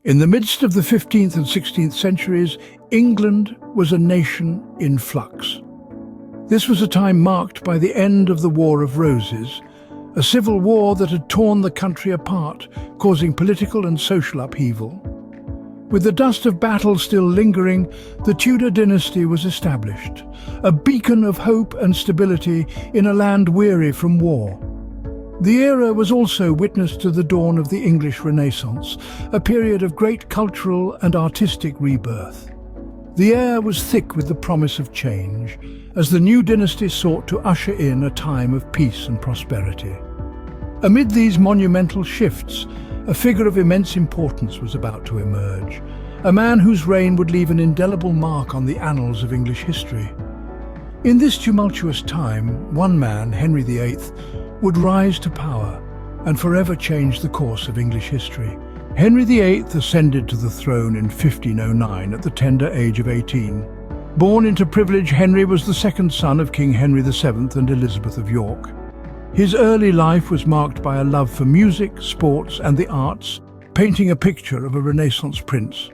In the midst of the 15th and 16th centuries, England was a nation in flux. This was a time marked by the end of the War of Roses, a civil war that had torn the country apart, causing political and social upheaval. With the dust of battle still lingering, the Tudor dynasty was established, a beacon of hope and stability in a land weary from war. The era was also witness to the dawn of the English Renaissance, a period of great cultural and artistic rebirth. The air was thick with the promise of change, as the new dynasty sought to usher in a time of peace and prosperity. Amid these monumental shifts, a figure of immense importance was about to emerge, a man whose reign would leave an indelible mark on the annals of English history. In this tumultuous time, one man, Henry VIII, would rise to power and forever change the course of English history. Henry VIII ascended to the throne in 1509 at the tender age of 18. Born into privilege, Henry was the second son of King Henry VII and Elizabeth of York. His early life was marked by a love for music, sports and the arts, painting a picture of a Renaissance prince.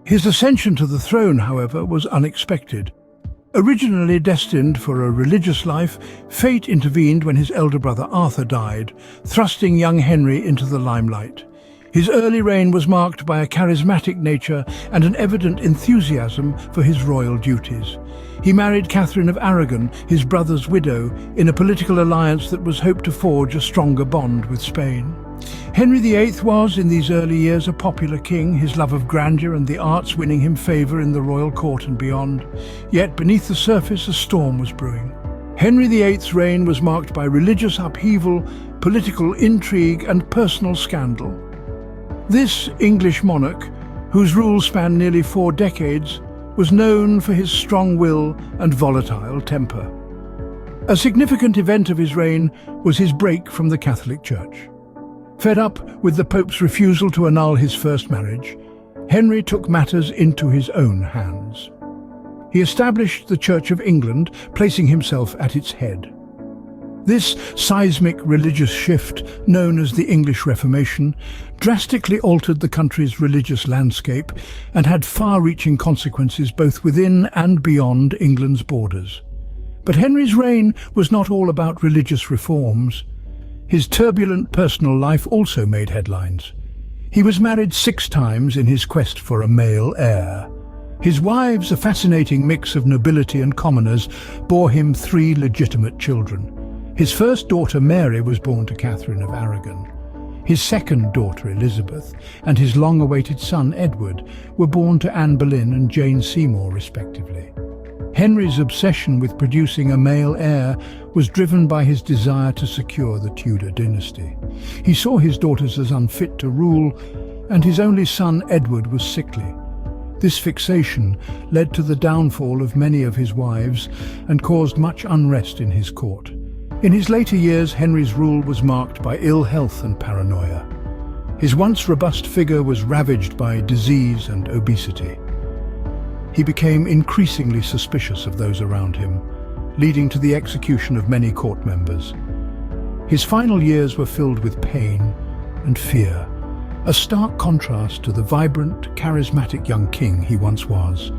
His ascension to the throne, however, was unexpected. Originally destined for a religious life, fate intervened when his elder brother Arthur died, thrusting young Henry into the limelight. His early reign was marked by a charismatic nature and an evident enthusiasm for his royal duties. He married Catherine of Aragon, his brother's widow, in a political alliance that was hoped to forge a stronger bond with Spain. Henry VIII was, in these early years, a popular king, his love of grandeur and the arts winning him favour in the royal court and beyond. Yet beneath the surface a storm was brewing. Henry VIII's reign was marked by religious upheaval, political intrigue and personal scandal. This English monarch, whose rule spanned nearly 4 decades, was known for his strong will and volatile temper. A significant event of his reign was his break from the Catholic Church. Fed up with the Pope's refusal to annul his first marriage, Henry took matters into his own hands. He established the Church of England, placing himself at its head. This seismic religious shift, known as the English Reformation, drastically altered the country's religious landscape and had far-reaching consequences both within and beyond England's borders. But Henry's reign was not all about religious reforms. His turbulent personal life also made headlines. He was married 6 times in his quest for a male heir. His wives, a fascinating mix of nobility and commoners, bore him 3 legitimate children. His first daughter, Mary, was born to Catherine of Aragon. His second daughter, Elizabeth, and his long-awaited son, Edward, were born to Anne Boleyn and Jane Seymour, respectively. Henry's obsession with producing a male heir was driven by his desire to secure the Tudor dynasty. He saw his daughters as unfit to rule, and his only son, Edward, was sickly. This fixation led to the downfall of many of his wives and caused much unrest in his court. In his later years, Henry's rule was marked by ill health and paranoia. His once robust figure was ravaged by disease and obesity. He became increasingly suspicious of those around him, leading to the execution of many court members. His final years were filled with pain and fear, a stark contrast to the vibrant, charismatic young king he once was.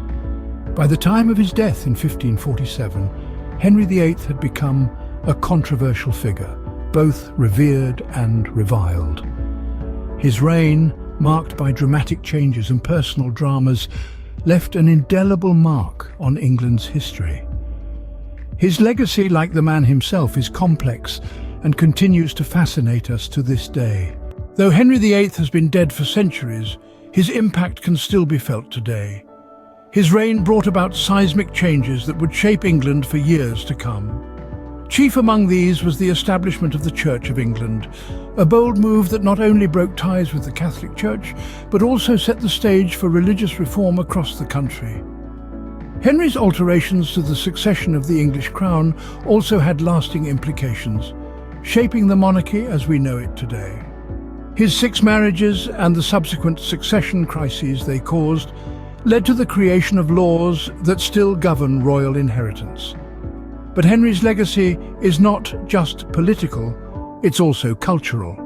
By the time of his death in 1547, Henry VIII had become a controversial figure, both revered and reviled. His reign, marked by dramatic changes and personal dramas, left an indelible mark on England's history. His legacy, like the man himself, is complex and continues to fascinate us to this day. Though Henry VIII has been dead for centuries, his impact can still be felt today. His reign brought about seismic changes that would shape England for years to come. Chief among these was the establishment of the Church of England, a bold move that not only broke ties with the Catholic Church, but also set the stage for religious reform across the country. Henry's alterations to the succession of the English crown also had lasting implications, shaping the monarchy as we know it today. His 6 marriages and the subsequent succession crises they caused led to the creation of laws that still govern royal inheritance. But Henry's legacy is not just political, it's also cultural.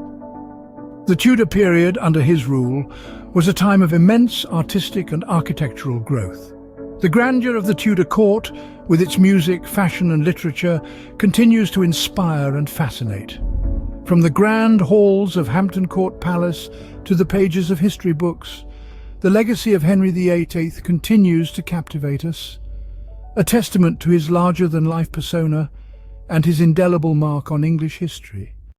The Tudor period under his rule was a time of immense artistic and architectural growth. The grandeur of the Tudor court, with its music, fashion and literature, continues to inspire and fascinate. From the grand halls of Hampton Court Palace to the pages of history books, the legacy of Henry VIII continues to captivate us, a testament to his larger-than-life persona and his indelible mark on English history.